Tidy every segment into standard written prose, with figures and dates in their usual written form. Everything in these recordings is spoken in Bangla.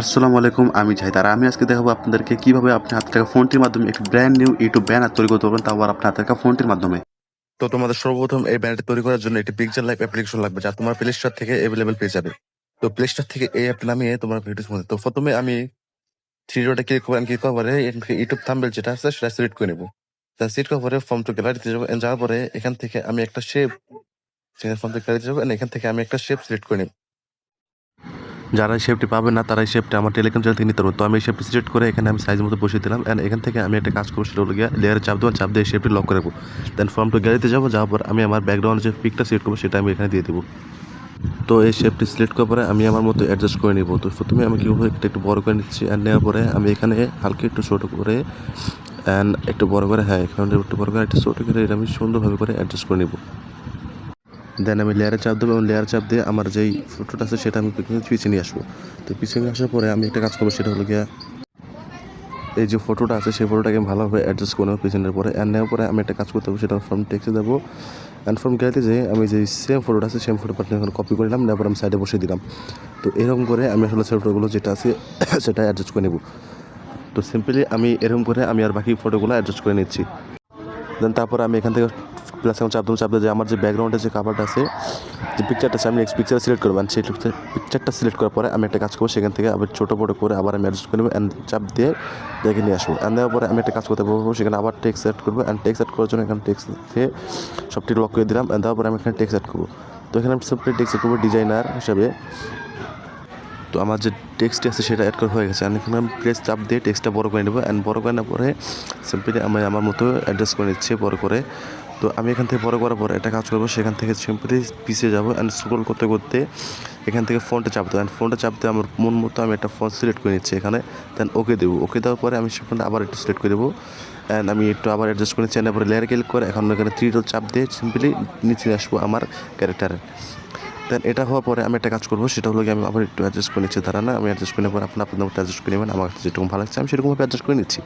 আসসালামু আলাইকুম, আমি জাহিদ। আর আমি আজকে দেখাবো আপনাদেরকে কিভাবে আপনি হাতে থাকা ফোনটির মাধ্যমে একটি ব্র্যান্ড নিউ ইউটিউব ব্যানার তৈরি করতে পারবেন, তাও আবার আপনার হাতে থাকা ফোনটির মাধ্যমে। তো তোমাদের সর্বপ্রথম এই ব্যানারটি তৈরি করার জন্য একটি পিকচার লাইভ অ্যাপ্লিকেশন লাগবে, যা তোমার প্লে স্টোর থেকে অ্যাভেলেবল পেয়ে যাবে। তো প্লে স্টোর থেকে এই অ্যাপটি নামিয়ে তোমার ভিডিওর মধ্যে, তো প্রথমে আমি থ্রি ডটে ক্লিক করবো, ক্লিক করার পরে এখান থেকে ইউটিউব থাম্বনেল যেটা আছে সেটা সিলেক্ট করে নেবো। তা সিলেক্ট করার পরে ফর্ম টু গ্যালারিতে যাবো, যাওয়ার পরে এখান থেকে আমি একটা শেপ, ফর্ম টু গ্যালারিতে যাবো, এখান থেকে আমি একটা শেপ সিলেক্ট করে নেব। যারা এই শেপটি পাবে না তারা এই শেপটা আমার টেলিগ্রাম চ্যানেল থেকে নিতে পারবো। তো আমি এই শেপটি সিলেক্ট করে এখানে আমি সাইজ মতো বসিয়ে দিলাম, অ্যান্ড এখান থেকে আমি একটা কাজ করবো, সেটা হলো গিয়ে লেয়ারে চাপ দেবো, চাপ দিয়ে শেপটি লক করে রাখবো। দেন ফর্ম টু গ্যালারিতে যাবো, যাওয়ার পর আমি আমার ব্যাকগ্রাউন্ড যে পিকটা সিলেক্ট করবো সেটা আমি এখানে দিয়ে দেবো। তো এই শেপটি সিলেক্ট করার পরে আমি আমার মতো অ্যাডজাস্ট করে নিব। তো প্রথমে আমি কীভাবে একটু বড় করে নিচ্ছি, অ্যান্ড নেওয়ার পরে আমি এখানে হালকা একটু ছোটো করে অ্যান্ড একটু বড় করে, হ্যাঁ এখানে একটু বড় করে একটু ছোটো করে এটা আমি সুন্দরভাবে করে অ্যাডজাস্ট করে নিব। দেন আমি লেয়ারে চাপ দেবো, এবং লেয়ার চাপ দিয়ে আমার যেই ফটোটা আছে সেটা আমি পিছিয়ে নিয়ে আসবো। তো পিছিয়ে নিয়ে আসার পরে আমি একটা কাজ করবো, সেটা হলো গিয়া এই যে ফটোটা আছে সেই ফটোটাকে আমি ভালোভাবে অ্যাডজাস্ট করে নেবো পিছনের পরে, অ্যান্ড নেওয়ার পরে আমি একটা কাজ করতে হবে, সেটা ফর্ম টেক্সটে দেবো, অ্যান্ড ফর্ম গ্যালারিতে যে আমি যে সেম ফটোটা আছে সেম ফটো পার্টটা এখন কপি করে নিলাম, তারপর আমি সাইডে বসিয়ে দিলাম। তো এরকম করে আমি আসলে ফটোগুলো যেটা আছে সেটা অ্যাডজাস্ট করে নেব। তো সিম্পলি আমি এরকম করে আমি আর বাকি ফটোগুলো অ্যাডজাস্ট করে নিচ্ছি। দেন তারপরে আমি এখান থেকে প্লাস এখন চাপ দিয়ে যে আমার যে ব্যাকগ্রাউন্ডের যে কাভারটা আছে, যে পিকচারটা আছে, আমি নেক্সট পিকচার সিলেক্ট করবো, সেই পিকচারটা সিলেক্ট করার পরে আমি একটা কাজ করবো, সেখান থেকে আবার ছোটো বড়ো করে আবার আমি অ্যাডজাস্ট করে নেবো, অ্যান্ড চাপ দিয়ে দেখে নিয়ে আসবো। অ্যান্ড দেওয়ার পরে আমি একটা কাজ করতে পারবো, সেখানে আবার টেক্সট সেট করবো, অ্যান্ড টেক্সট সেট করার জন্য এখানে টেক্সট দিয়ে সবটি লক করে দিলাম, অ্যান্ড দেওয়ার পরে আমি এখানে টেক্সট সেট করবো। তো এখানে আমি সিম্পলি টেক্সট সেট করবো ডিজাইনার হিসাবে। তো আমার যে টেক্সটটি আছে সেটা অ্যাড করা হয়ে গেছে, আমি এখানে প্রেস চাপ দিয়ে টেক্সটটা বড় করে নেবো, অ্যান্ড বড় করে নেওয়ার পরে সিম্পলি আমি আমার মতো অ্যাডজাস্ট করে নিচ্ছি বড় করে। তো আমি এখান থেকে বড় করার পরে একটা কাজ করবো, সেখান থেকে সিম্পলি পিছিয়ে যাবো, অ্যান্ড স্ক্রল করতে করতে এখান থেকে ফন্টে চাপ দেবো, অ্যান্ড ফন্টে চাপ দিয়ে আমার মন মতো আমি একটা ফন্ট সিলেক্ট করে নিচ্ছি এখানে। দেন ওকে দেবো, ওকে দেওয়ার পরে আমি সেখানে আবার একটু সিলেক্ট করে দেবো, অ্যান্ড আমি একটু আবার অ্যাডজাস্ট করে নিচ্ছি। পরে লেয়ার ক্লিক করে এখন এখানে থ্রি ডট চাপ দিয়ে সিম্পলি নিচে আসবো আমার ক্যারেক্টারে। দেন এটা হওয়ার পরে আমি একটা কাজ করবো, সেটা হলো আমি আবার একটু অ্যাডজাস্ট করে নিচ্ছি, না আমি অ্যাডজাস্ট করে নেবো, আপনাদের মতো অ্যাডজাস্ট করে নেবেন, আমার যেরকম ভালো লাগছে আমি সেরকমভাবে অ্যাডজাস্ট করে নিচ্ছি।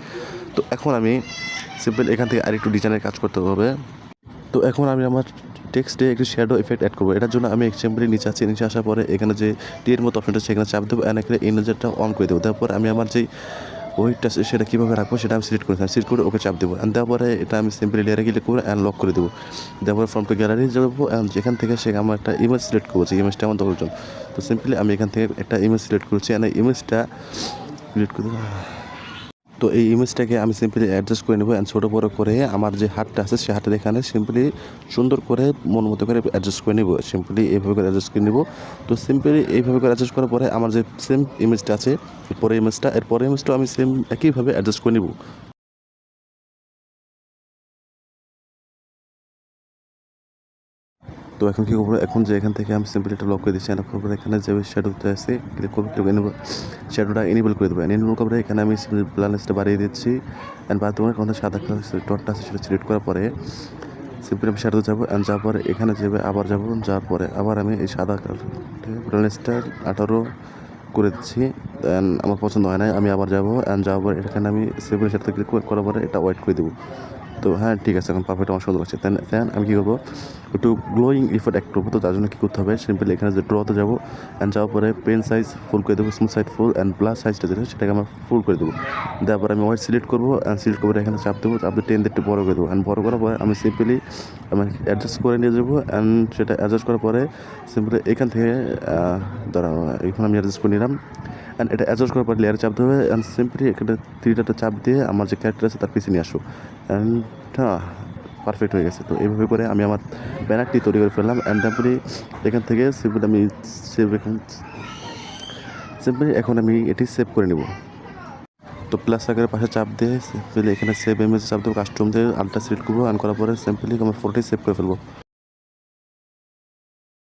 তো এখন আমি সিম্পল এখান থেকে আরেকটু ডিজাইনের কাজ করতে হবে। তো এখন আমি আমার টেক্সটে একটু শ্যাডো এফেক্ট অ্যাড করবো, এটার জন্য আমি সিম্পলি নিচে আসার পরে এখানে যে টিয়ের মতো অপশনটা সেখানে চাপ দেবো, অ্যান্ড এখানে ইমেজটা অন করে দেবো। তারপর আমি আমার যেই ওয়েটটা সেটা কীভাবে রাখবো সেটা আমি সিলেক্ট করেছিলাম, সিলেক্ট করে ওকে চাপ দেবো, অ্যান্ড তারপরে এটা আমি সিম্পলি লেয়ারে ক্লিক করে অ্যান্ড লক করে দেবো। তারপরে ফ্রম টু গ্যালারি যাবো, অ্যান্ড যেখান থেকে সে আমার একটা ইমেজ সিলেক্ট করবো, যে ইমেজটা আমার দরকার। তো সিম্পলি আমি এখান থেকে একটা ইমেজ সিলেক্ট করছি, অ্যান্ড ইমেজটা সিলেক্ট করে দেবো। তো এই ইমেজটাকে আমি সিম্পলি অ্যাডজাস্ট করে নেবো, অ্যান্ড ছোটো বড়ো করে আমার যে হাতটা আছে সেই হাতের এখানে সিম্পলি সুন্দর করে মন মতো করে অ্যাডজাস্ট করে নেবো, সিম্পলি এইভাবে করে অ্যাডজাস্ট করে নেবো। তো সিম্পলি এইভাবে করে অ্যাডজাস্ট করার পরে আমার যে সেম ইমেজটা আছে এরপরে ইমেজটাও আমি সেম একইভাবে অ্যাডজাস্ট করে নেবো। তো এখন কী করবো, এখন যে এখান থেকে আমি সিম্পলি এটা লক করে দিচ্ছি, অ্যান্ড তারপরে এখানে যে শ্যাডোটা আছে ক্লিক করবো, শ্যাডোটা এনেবল করে দেবো, এনেবল করে এখানে আমি ব্লাইন্ডনেসটা বাড়িয়ে দিচ্ছি, অ্যান্ড বাড়িতে ওখানে সাদা কালার ডটটা আছে সেটা সিলেক্ট করার পরে সিম্পলি আমি শ্যাডো যাবো, অ্যান্ড যাওয়ার পরে এখানে যাওয়ার পরে আবার আমি এই সাদা কালার ব্লাইন্ডনেসটা 18 করে দিচ্ছি। দেন আমার পছন্দ হয় না, আমি আবার যাবো, অ্যান্ড যাওয়ার পরে এখানে আমি সিম্পলি সাথে ক্লিক করার পরে এটা ওয়াইট করে দেবো। তো হ্যাঁ ঠিক আছে, এখন পারফেক্ট আমার সুন্দর লাগছে। দেন আমি কী করবো, একটু গ্লোয়িং ইফেক্ট অ্যাড করবো। তো তার জন্য কী করতে হবে, সিম্পলি এখানে যে ড্রতে যাবো, অ্যান্ড যাওয়ার পরে পেন সাইজ ফুল করে দেবো, smooth side full, and blur সাইজটা যেটা সেটাকে আমার ফুল করে দেবো। দেওয়ার পরে আমি হোয়াইট সিলেক্ট করবো, অ্যান্ড সিলেক্ট করে এখানে চাপ দেবো, চাপ দিয়ে 10 দিয়ে একটু বড় করে দেবো, অ্যান্ড বড় করার পরে আমি সিম্পলি অ্যাডজাস্ট করে নিয়ে যাবো, অ্যান্ড সেটা অ্যাডজাস্ট করার পরে সিম্পলি এখান থেকে এখন আমি অ্যাডজাস্ট করে নিলাম, অ্যান্ড এটা অ্যাডজাস্ট করার পরে লেয়ারে চাপ দেবে, অ্যান্ড সিম্পলি এখানে থ্রি ডটে চাপ দিয়ে আমার যে ক্যারেক্টার আছে তার পিছিয়ে নিয়ে আসো, অ্যান্ড পারফেক্ট হয়ে গেছে। তো এইভাবে করে আমি আমার ব্যানারটি তৈরি করে ফেললাম, অ্যান্ড তারপরে এখান থেকে সিম্পলি আমি সিম্পলি এখন আমি এটি সেভ করে নেব। তো প্লাস আকারের পাশে চাপ দিয়ে সিম্পলি এখানে সেভ ইমেজ চাপ দেবো, কাস্টম দিয়ে আলট্রা সিলেক্ট করবো, অ্যান্ড করার পরে সিম্পলি আমার ফটোটি সেভ করে ফেলবো।